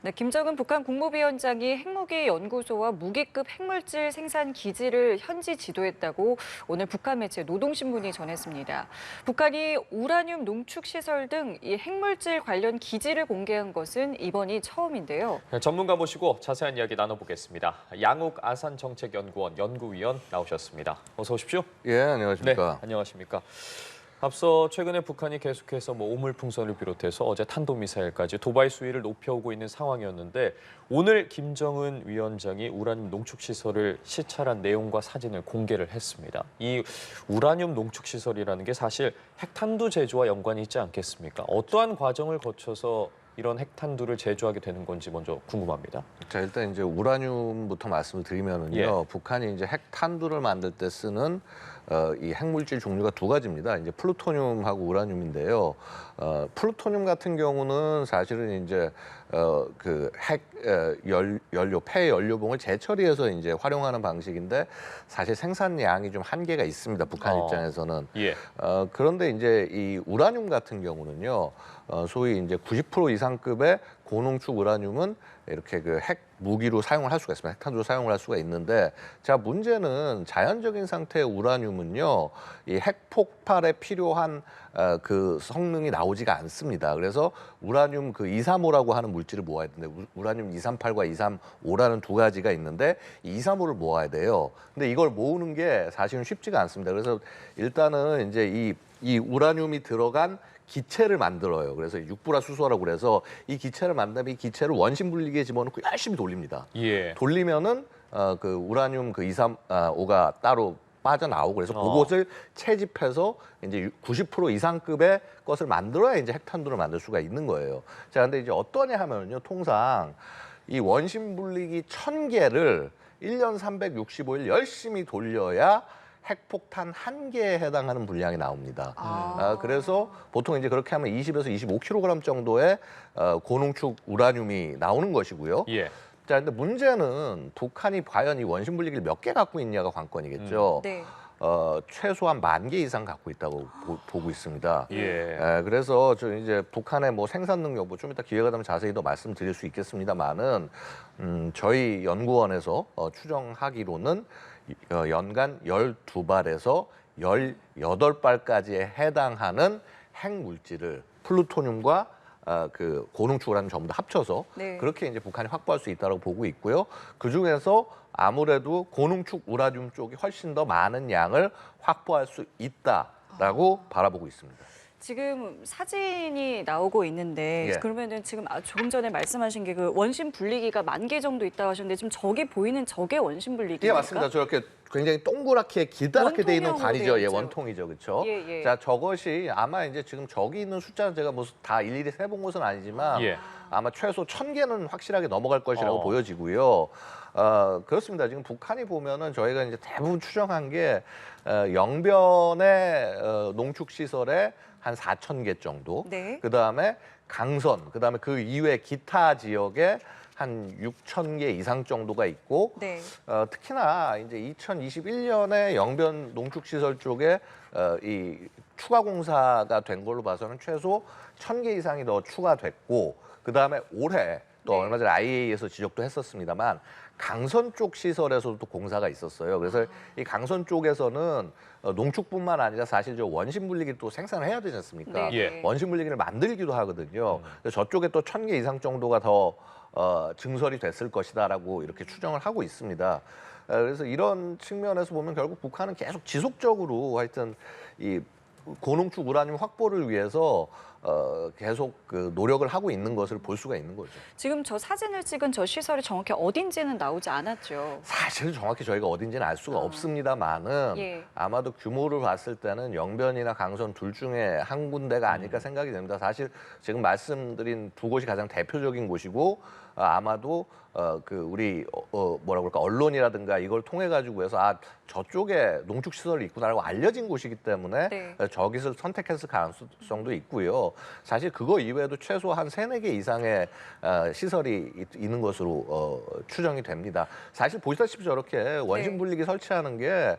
네, 김정은 북한 국무위원장이 핵무기 연구소와 무기급 핵물질 생산 기지를 현지 지도했다고 오늘 북한 매체 노동신문이 전했습니다. 북한이 우라늄 농축 시설 등 이 핵물질 관련 기지를 공개한 것은 이번이 처음인데요. 전문가 모시고 자세한 이야기 나눠보겠습니다. 양욱 아산정책연구원 연구위원 나오셨습니다. 어서 오십시오. 예, 안녕하십니까. 네, 안녕하십니까. 앞서 최근에 북한이 계속해서 오물풍선을 비롯해서 어제 탄도미사일까지 도발 수위를 높여오고 있는 상황이었는데 오늘 김정은 위원장이 우라늄 농축 시설을 시찰한 내용과 사진을 공개를 했습니다. 이 우라늄 농축 시설이라는 게 사실 핵탄두 제조와 연관이 있지 않겠습니까? 어떠한 과정을 거쳐서 이런 핵탄두를 제조하게 되는 건지 먼저 궁금합니다. 자, 일단 이제 우라늄부터 말씀을 드리면은요. 예. 북한이 이제 핵탄두를 만들 때 쓰는 이 핵물질 종류가 두 가지입니다. 이제 플루토늄하고 우라늄인데요. 플루토늄 같은 경우는 사실은 이제 그 핵 연료, 폐 연료봉을 재처리해서 이제 활용하는 방식인데 사실 생산량이 좀 한계가 있습니다. 북한 입장에서는. 예. 그런데 이제 이 우라늄 같은 경우는요. 소위 이제 90% 이상급의 고농축 우라늄은 이렇게 그 핵 무기로 사용을 할 수가 있습니다. 핵탄두로 사용을 할 수가 있는데, 자, 문제는 자연적인 상태의 우라늄은요, 이 핵폭발에 필요한 그 성능이 나오지가 않습니다. 그래서 우라늄 그 235라고 하는 물질을 모아야 되는데, 우라늄 238과 235라는 두 가지가 있는데, 이 235를 모아야 돼요. 근데 이걸 모으는 게 사실은 쉽지가 않습니다. 그래서 일단은 이제 이 우라늄이 들어간 기체를 만들어요. 그래서 육불화 수소라고 그래서 이 기체를 만들면 이 기체를 원심 분리기에 집어넣고 열심히 돌립니다. 예. 돌리면은 그 우라늄 그 235가 따로 빠져나오고 그래서 그것을 채집해서 이제 90% 이상급의 것을 만들어야 이제 핵탄두를 만들 수가 있는 거예요. 자, 근데 이제 어떠냐 하면요. 통상 이 원심 분리기 1000개를 1년 365일 열심히 돌려야 핵폭탄 1개에 해당하는 분량이 나옵니다. 그래서 보통 이제 그렇게 하면 20에서 25kg 정도의 고농축 우라늄이 나오는 것이고요. 예. 자, 근데 문제는 북한이 과연 이 원심 분리기를 몇 개 갖고 있냐가 관건이겠죠. 네. 최소한 10,000개 이상 갖고 있다고 보고 있습니다. 예. 그래서 저 이제 북한의 생산 능력 좀 이따 기회가 되면 자세히 더 말씀드릴 수 있겠습니다만은 저희 연구원에서 추정하기로는 연간 12발에서 18발까지에 해당하는 핵물질을 플루토늄과 그 고농축 우라늄 전부 다 합쳐서 네. 그렇게 이제 북한이 확보할 수 있다고 보고 있고요. 그 중에서 아무래도 고농축 우라늄 쪽이 훨씬 더 많은 양을 확보할 수 있다라고 바라보고 있습니다. 지금 사진이 나오고 있는데 예. 그러면은 지금 조금 전에 말씀하신 게 그 원심 분리기가 10,000개 정도 있다고 하셨는데 지금 저기 보이는 저게 원심 분리기입니까? 예, 맞습니다. 저렇게 굉장히 동그랗게 기다랗게 돼 있는 원통형으로 관이죠. 돼 예, 있죠. 원통이죠. 그렇죠? 예, 예. 자, 저것이 아마 이제 지금 저기 있는 숫자는 제가 다 일일이 세본 것은 아니지만 예. 아마 최소 1000개는 확실하게 넘어갈 것이라고 어. 보여지고요. 그렇습니다. 지금 북한이 보면은 저희가 이제 대부분 추정한 게 영변의 농축 시설에 한 4,000개 정도. 네. 그다음에 강선, 그다음에 그 이외 기타 지역에 한 6,000개 이상 정도가 있고 네. 특히나 이제 2021년에 영변 농축시설 쪽에 이 추가 공사가 된 걸로 봐서는 최소 1,000개 이상이 더 추가됐고 그다음에 올해 또 네. 얼마 전에 IAEA에서 지적도 했었습니다만 강선 쪽 시설에서도 또 공사가 있었어요. 그래서 이 강선 쪽에서는 농축뿐만 아니라 사실 저 원심 분리기를 또 생산을 해야 되지 않습니까? 네. 예. 원심 분리기를 만들기도 하거든요. 그래서 저쪽에 또 1,000개 이상 정도가 더 증설이 됐을 것이다라고 이렇게 추정을 하고 있습니다. 그래서 이런 측면에서 보면 결국 북한은 계속 지속적으로 하여튼 이 고농축 우라늄 확보를 위해서 계속 그 노력을 하고 있는 것을 볼 수가 있는 거죠. 지금 저 사진을 찍은 저 시설이 정확히 어딘지는 나오지 않았죠. 사실 정확히 저희가 어딘지는 알 수가 없습니다만은 예. 아마도 규모를 봤을 때는 영변이나 강선 둘 중에 한 군데가 아닐까 생각이 됩니다. 사실 지금 말씀드린 두 곳이 가장 대표적인 곳이고 아마도 그 우리 뭐라 그럴까 언론이라든가 이걸 통해 가지고 해서 저쪽에 농축 시설이 있구나라고 알려진 곳이기 때문에 네. 저기를 선택했을 가능성도 있고요. 사실 그거 이외에도 최소 한 3-4개 이상의 시설이 있는 것으로 추정이 됩니다. 사실 보시다시피 저렇게 원심 분리기 설치하는 게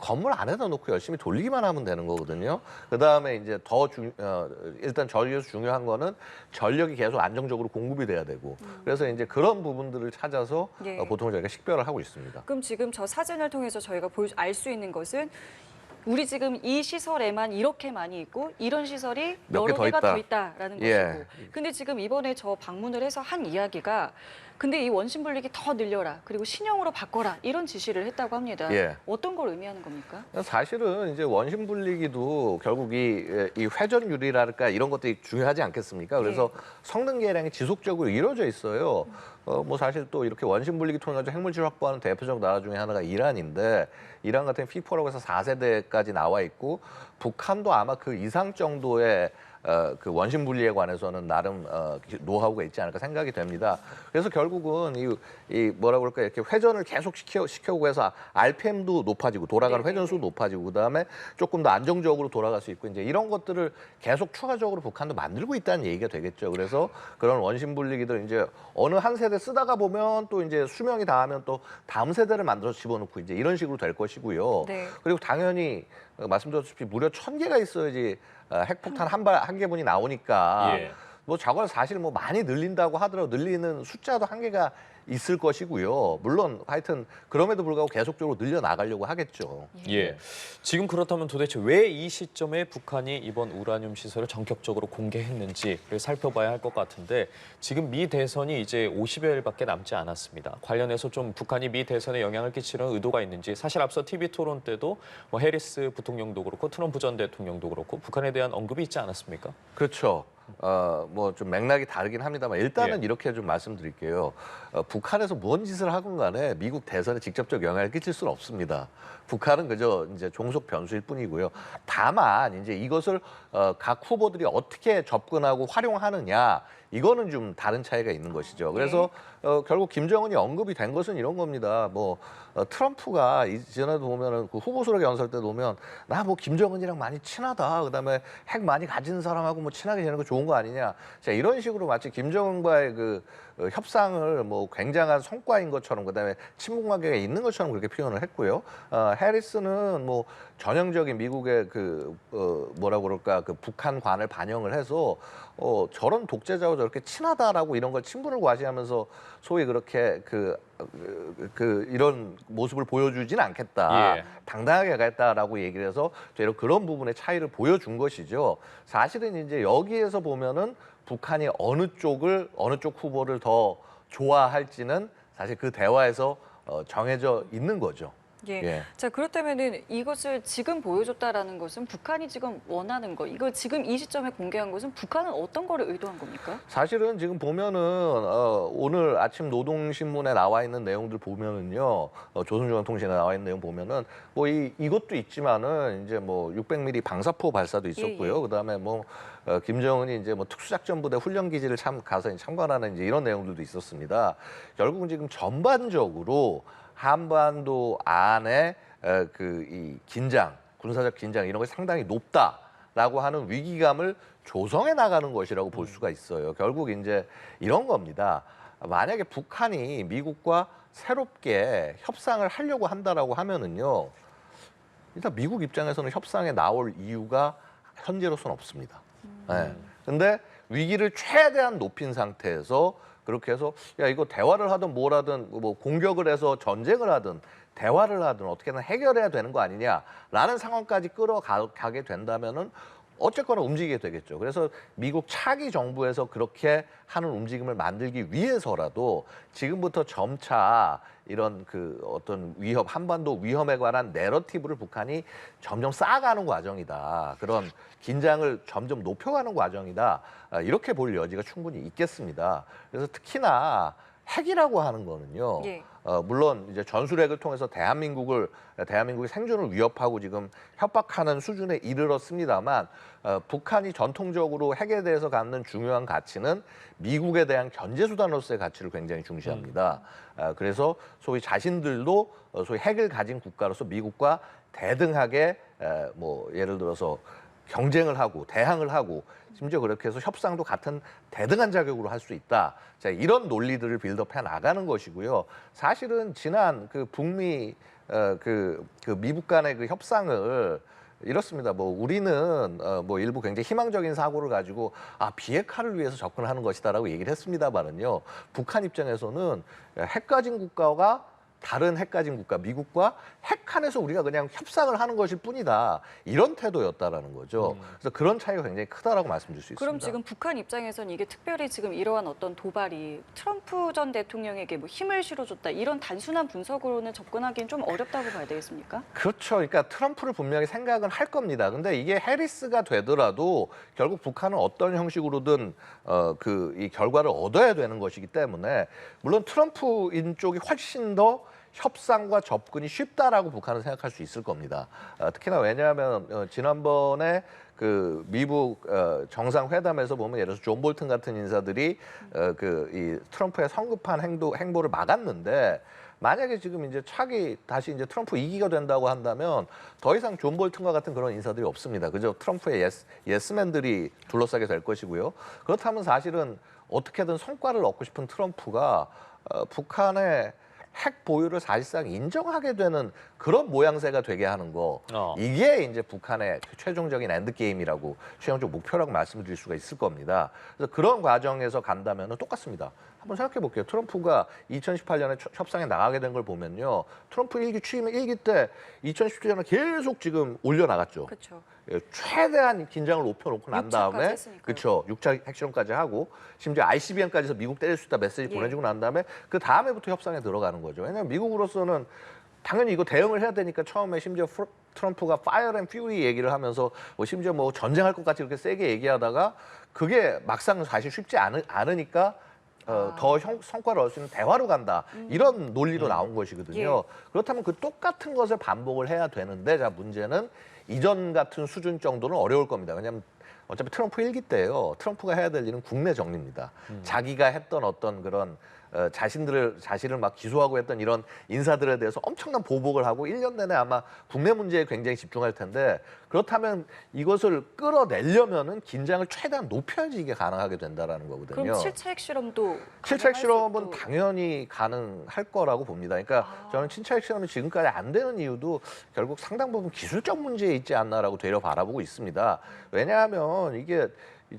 건물 안에다 놓고 열심히 돌리기만 하면 되는 거거든요. 그다음에 이제 일단 저기에서 중요한 거는 전력이 계속 안정적으로 공급이 돼야 되고 그래서 이제 그런 부분들을 찾아서 예. 보통 저희가 식별을 하고 있습니다. 그럼 지금 저 사진을 통해서 저희가 알 수 있는 것은 우리 지금 이 시설에만 이렇게 많이 있고 이런 시설이 몇 개 여러 더 개가 있다. 더 있다라는 예. 것이고. 근데 지금 이번에 저 방문을 해서 한 이야기가 근데 이 원심 분리기 더 늘려라. 그리고 신형으로 바꿔라. 이런 지시를 했다고 합니다. 예. 어떤 걸 의미하는 겁니까? 사실은 이제 원심 분리기도 결국 이 회전율이랄까 이런 것들이 중요하지 않겠습니까? 그래서 성능 개량이 지속적으로 이루어져 있어요. 뭐 사실 또 이렇게 원심 분리기 통해서 핵물질 확보하는 대표적 나라 중에 하나가 이란인데 이란 같은 P4라고 해서 4세대까지 나와 있고 북한도 아마 그 이상 정도의 그 원심 분리에 관해서는 나름 노하우가 있지 않을까 생각이 됩니다. 그래서 결국은 이 뭐라 그럴까 이렇게 회전을 계속 시켜오고 해서 RPM도 높아지고 돌아가는 회전수도 높아지고 그다음에 조금 더 안정적으로 돌아갈 수 있고 이제 이런 것들을 계속 추가적으로 북한도 만들고 있다는 얘기가 되겠죠. 그래서 그런 원심 분리기들 이제 어느 한 세대 쓰다가 보면 또 이제 수명이 다하면 또 다음 세대를 만들어서 집어넣고 이제 이런 식으로 될 것이고요. 네. 그리고 당연히 말씀드렸다시피 무려 1000개가 있어야지 핵폭탄 한 개분이 나오니까 예. 뭐 저걸 사실 뭐 많이 늘린다고 하더라도 늘리는 숫자도 한계가 있을 것이고요. 물론 하여튼 그럼에도 불구하고 계속적으로 늘려 나가려고 하겠죠. 예. 지금 그렇다면 도대체 왜 이 시점에 북한이 이번 우라늄 시설을 전격적으로 공개했는지를 살펴봐야 할 것 같은데 지금 미 대선이 이제 50여일밖에 남지 않았습니다. 관련해서 좀 북한이 미 대선에 영향을 끼치는 의도가 있는지 사실 앞서 TV 토론 때도 뭐 해리스 부통령도 그렇고 트럼프 전 대통령도 그렇고 북한에 대한 언급이 있지 않았습니까? 그렇죠. 뭐 좀 맥락이 다르긴 합니다만 일단은 예. 이렇게 좀 말씀드릴게요. 북한에서 무언 짓을 하건 간에 미국 대선에 직접적 영향을 끼칠 수는 없습니다. 북한은 그저 이제 종속 변수일 뿐이고요. 다만 이제 이것을 각 후보들이 어떻게 접근하고 활용하느냐 이거는 좀 다른 차이가 있는 것이죠. 그래서 결국 김정은이 언급이 된 것은 이런 겁니다. 뭐 트럼프가 이전에도 보면은 그 후보 수락 연설 때도 보면 나 뭐 김정은이랑 많이 친하다. 그다음에 핵 많이 가진 사람하고 뭐 친하게 지내는 거 좋은 거 아니냐. 자, 이런 식으로 마치 김정은과의 그 협상을 뭐 굉장한 성과인 것처럼 그다음에 친분 관계가 있는 것처럼 그렇게 표현을 했고요. 해리스는 뭐 전형적인 미국의 그 뭐라 그럴까 그 북한관을 반영을 해서 저런 독재자와 저렇게 친하다라고 이런 걸 친분을 과시하면서 소위 그렇게 이런 모습을 보여주진 않겠다. 예. 당당하게 가겠다라고 얘기를 해서 그런 부분의 차이를 보여준 것이죠. 사실은 이제 여기에서 보면은 북한이 어느 쪽 후보를 더 좋아할지는 사실 그 대화에서 정해져 있는 거죠. 예. 예. 자, 그렇다면은 이것을 지금 보여줬다라는 것은 북한이 지금 원하는 거, 이거 지금 이 시점에 공개한 것은 북한은 어떤 거를 의도한 겁니까? 사실은 지금 보면은 오늘 아침 노동신문에 나와 있는 내용들 보면은요, 조선중앙통신에 나와 있는 내용 보면은 뭐 이것도 있지만은 이제 뭐 600mm 방사포 발사도 있었고요. 예. 그다음에 뭐 김정은이 이제 뭐 특수작전부대 훈련기지를 가서 참관하는 이제 이런 내용들도 있었습니다. 결국은 지금 전반적으로 한반도 안에 이 긴장, 군사적 긴장 이런 게 상당히 높다라고 하는 위기감을 조성해 나가는 것이라고 볼 수가 있어요. 결국 이제 이런 겁니다. 만약에 북한이 미국과 새롭게 협상을 하려고 한다라고 하면은요, 일단 미국 입장에서는 협상에 나올 이유가 현재로서는 없습니다. 네. 근데 위기를 최대한 높인 상태에서 그렇게 해서 야 이거 대화를 하든 뭘 하든 뭐 공격을 해서 전쟁을 하든 대화를 하든 어떻게든 해결해야 되는 거 아니냐라는 상황까지 끌어가게 된다면은 어쨌거나 움직이게 되겠죠. 그래서 미국 차기 정부에서 그렇게 하는 움직임을 만들기 위해서라도 지금부터 점차 이런 그 어떤 한반도 위험에 관한 내러티브를 북한이 점점 쌓아가는 과정이다. 그런 긴장을 점점 높여가는 과정이다. 이렇게 볼 여지가 충분히 있겠습니다. 그래서 특히나 핵이라고 하는 거는요. 예. 물론 이제 전술핵을 통해서 대한민국의 생존을 위협하고 지금 협박하는 수준에 이르렀습니다만 북한이 전통적으로 핵에 대해서 갖는 중요한 가치는 미국에 대한 견제 수단으로서의 가치를 굉장히 중시합니다. 그래서 소위 자신들도 소위 핵을 가진 국가로서 미국과 대등하게 뭐 예를 들어서 경쟁을 하고 대항을 하고 심지어 그렇게 해서 협상도 같은 대등한 자격으로 할 수 있다. 자, 이런 논리들을 빌드업해 나가는 것이고요. 사실은 지난 그 북미 미북 간의 그 협상을 이렇습니다. 뭐 우리는 뭐 일부 굉장히 희망적인 사고를 가지고 비핵화를 위해서 접근하는 것이다라고 얘기를 했습니다만은요. 북한 입장에서는 핵 가진 국가가 다른 핵 가진 국가, 미국과 핵한에서 우리가 그냥 협상을 하는 것일 뿐이다. 이런 태도였다라는 거죠. 그래서 그런 차이가 굉장히 크다라고 말씀드릴 수 있습니다. 그럼 지금 북한 입장에서는 이게 특별히 지금 이러한 어떤 도발이 트럼프 전 대통령에게 뭐 힘을 실어줬다 이런 단순한 분석으로는 접근하기는 좀 어렵다고 봐야 되겠습니까? 그렇죠. 그러니까 트럼프를 분명히 생각은 할 겁니다. 근데 이게 해리스가 되더라도 결국 북한은 어떤 형식으로든 이 결과를 얻어야 되는 것이기 때문에 물론 트럼프인 쪽이 훨씬 더 협상과 접근이 쉽다라고 북한은 생각할 수 있을 겁니다. 특히나 왜냐하면 지난번에 그 미국 정상회담에서 보면 예를 들어서 존 볼튼 같은 인사들이 이 트럼프의 성급한 행보를 막았는데 만약에 지금 이제 차기 다시 이제 트럼프 2기가 된다고 한다면 더 이상 존 볼튼과 같은 그런 인사들이 없습니다. 그저 트럼프의 예스맨들이 둘러싸게 될 것이고요. 그렇다면 사실은 어떻게든 성과를 얻고 싶은 트럼프가 북한의 핵 보유를 사실상 인정하게 되는 그런 모양새가 되게 하는 거 이게 이제 북한의 최종적인 엔드게임이라고 최종적 목표라고 말씀드릴 수가 있을 겁니다. 그래서 그런 과정에서 간다면 똑같습니다. 한번 생각해 볼게요. 트럼프가 2018년에 협상에 나가게 된 걸 보면요. 트럼프 취임 1기 때 2017년에 계속 지금 올려나갔죠. 그렇죠. 최대한 긴장을 높여놓고 난 다음에 그렇죠. 6차 핵실험까지 하고 심지어 ICBM까지서 미국 때릴 수 있다 메시지 보내주고 난 다음에 그 다음에부터 협상에 들어가는 거죠. 왜냐하면 미국으로서는 당연히 이거 대응을 해야 되니까 처음에 심지어 트럼프가 파이어 앤 퓨리 얘기를 하면서 심지어 뭐 전쟁할 것 같이 이렇게 세게 얘기하다가 그게 막상 사실 쉽지 않으니까 더 성과를 얻을 수 있는 대화로 간다. 이런 논리로 나온 것이거든요. 그렇다면 그 똑같은 것을 반복을 해야 되는데 자 문제는 이전 같은 수준 정도는 어려울 겁니다. 왜냐하면 어차피 트럼프 1기 때요. 트럼프가 해야 될 일은 국내 정리입니다. 자기가 했던 어떤 그런 자신을 막 기소하고 했던 이런 인사들에 대해서 엄청난 보복을 하고 1년 내내 아마 국내 문제에 굉장히 집중할 텐데 그렇다면 이것을 끌어내려면은 긴장을 최대한 높여야지 이게 가능하게 된다라는 거거든요. 그럼 7차 핵실험도 7차 핵실험은 당연히 가능할 거라고 봅니다. 그러니까 저는 7차 핵실험이 지금까지 안 되는 이유도 결국 상당 부분 기술적 문제에 있지 않나라고 되려 바라보고 있습니다. 왜냐하면 이게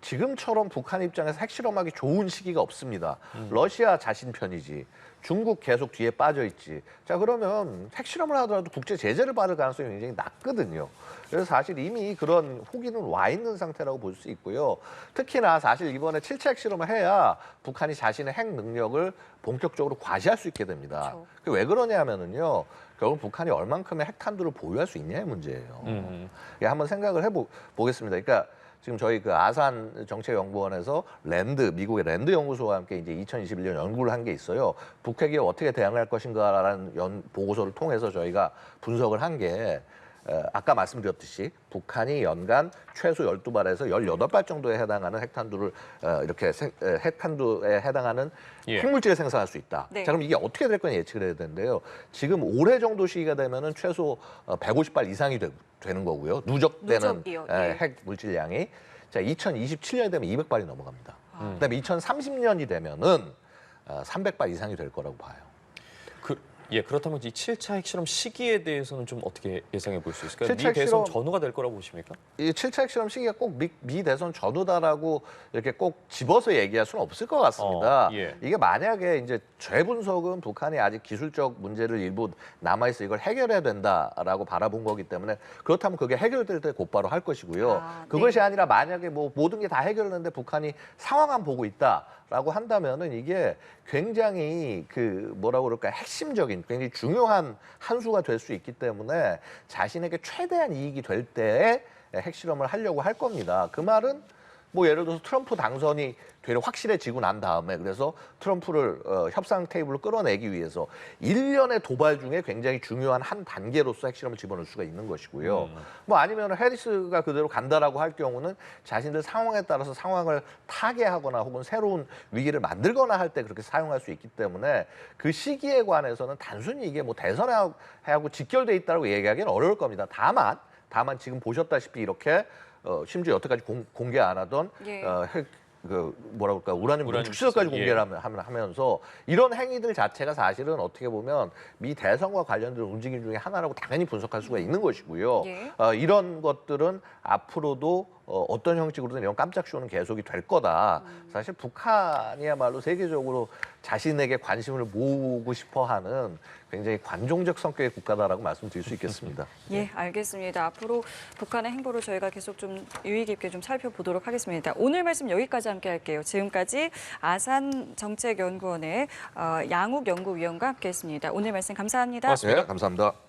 지금처럼 북한 입장에서 핵실험하기 좋은 시기가 없습니다. 러시아 자신 편이지. 중국 계속 뒤에 빠져 있지. 자 그러면 핵실험을 하더라도 국제 제재를 받을 가능성이 굉장히 낮거든요. 그래서 사실 이미 그런 후기는 와 있는 상태라고 볼 수 있고요. 특히나 사실 이번에 7차 핵실험을 해야 북한이 자신의 핵 능력을 본격적으로 과시할 수 있게 됩니다. 그렇죠. 그게 왜 그러냐면은요. 결국 북한이 얼만큼의 핵탄두를 보유할 수 있냐의 문제예요. 한번 생각을 해보겠습니다. 그러니까 지금 저희 그 아산 정책연구원에서 미국의 랜드 연구소와 함께 이제 2021년 연구를 한 게 있어요. 북핵이 어떻게 대응할 것인가라는 보고서를 통해서 저희가 분석을 한 게 아까 말씀드렸듯이 북한이 연간 최소 12발에서 18발 정도에 해당하는 핵탄두를 이렇게 핵탄두에 해당하는 핵물질을 생산할 수 있다. 네. 자, 그럼 이게 어떻게 될 거냐 예측을 해야 되는데요. 지금 올해 정도 시기가 되면은 최소 150발 이상이 되는 거고요. 누적되는 누적이요. 핵 물질량이 자 2027년이 되면 200발이 넘어갑니다. 그다음에 2030년이 되면은 300발 이상이 될 거라고 봐요. 그렇다면 이 7차 핵실험 시기에 대해서는 좀 어떻게 예상해 볼 수 있을까요? 7차 미 대선 전후가 될 거라고 보십니까? 이 7차 핵실험 시기가 꼭 미 대선 전후다라고 이렇게 꼭 집어서 얘기할 수는 없을 것 같습니다. 이게 만약에 이제 제 분석은 북한이 아직 기술적 문제를 일부 남아있어 이걸 해결해야 된다라고 바라본 거기 때문에 그렇다면 그게 해결될 때 곧바로 할 것이고요. 그것이 아니라 만약에 뭐 모든 게 다 해결됐는데 북한이 상황만 보고 있다라고 한다면은 이게 굉장히 뭐라고 그럴까 핵심적인 굉장히 중요한 한 수가 될 수 있기 때문에 자신에게 최대한 이익이 될 때에 핵실험을 하려고 할 겁니다. 그 말은 뭐 예를 들어서 트럼프 당선이 되려 확실해지고 난 다음에 그래서 트럼프를 협상 테이블로 끌어내기 위해서 일련의 도발 중에 굉장히 중요한 한 단계로서 핵실험을 집어넣을 수가 있는 것이고요. 뭐 아니면 해리스가 그대로 간다라고 할 경우는 자신들 상황에 따라서 상황을 타개하거나 혹은 새로운 위기를 만들거나 할 때 그렇게 사용할 수 있기 때문에 그 시기에 관해서는 단순히 이게 뭐 대선하고 직결돼 있다고 얘기하기는 어려울 겁니다. 다만 지금 보셨다시피 이렇게 심지어 여태까지 공개 안 하던 예. 뭐라 그럴까 우라늄 우라늄 농축시설까지 시설, 공개를 하면서 이런 행위들 자체가 사실은 어떻게 보면 미 대선과 관련된 움직임 중에 하나라고 당연히 분석할 수가 있는 것이고요. 예. 이런 것들은 앞으로도 어떤 형식으로든 이런 깜짝 쇼는 계속이 될 거다. 사실 북한이야말로 세계적으로 자신에게 관심을 모으고 싶어하는 굉장히 관종적 성격의 국가다라고 말씀드릴 수 있겠습니다. 예, 알겠습니다. 앞으로 북한의 행보를 저희가 계속 좀 유의 깊게 좀 살펴보도록 하겠습니다. 오늘 말씀 여기까지 함께 할게요. 지금까지 아산정책연구원의 양욱 연구위원과 함께했습니다. 오늘 말씀 감사합니다. 고맙습니다. 네, 감사합니다.